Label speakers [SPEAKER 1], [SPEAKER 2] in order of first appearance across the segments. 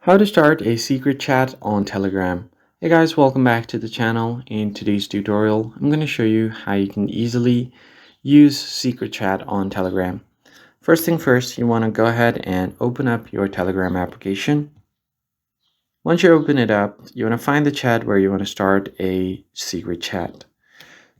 [SPEAKER 1] How to start a secret chat on Telegram. Hey guys, welcome back to the channel. In today's tutorial, I'm going to show you how you can easily use secret chat on Telegram. First thing first, you want to go ahead and open up your Telegram application. Once you open it up, you want to find the chat where you want to start a secret chat.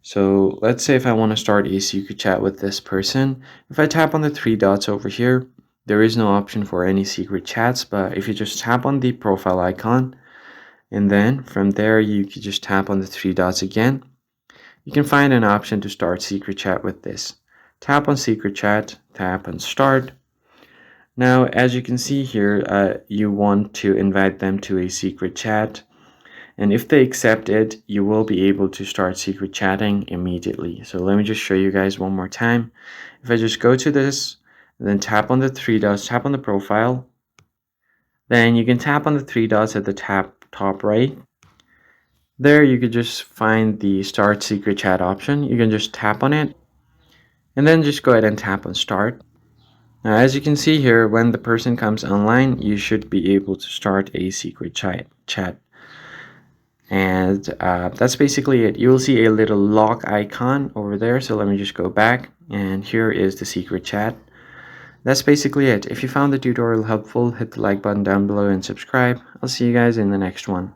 [SPEAKER 1] So let's say if I want to start a secret chat with this person, if I tap on the three dots over here, there is no option for any secret chats, but if you just tap on the profile icon, and then from there you can just tap on the three dots again, you can find an option to start secret chat with this. Tap on secret chat, tap on start. Now, as you can see here, you want to invite them to a secret chat. And if they accept it, you will be able to start secret chatting immediately. So let me just show you guys one more time. If I just go to this, then tap on the three dots, tap on the profile, then you can tap on the three dots at the top right. There you could just find the start secret chat option. You can just tap on it and then just go ahead and tap on start. Now, as you can see here, when the person comes online, you should be able to start a secret chat. And that's basically it. You'll see a little lock icon over there. So let me just go back, and here is the secret chat. That's basically it. If you found the tutorial helpful, hit the like button down below and subscribe. I'll see you guys in the next one.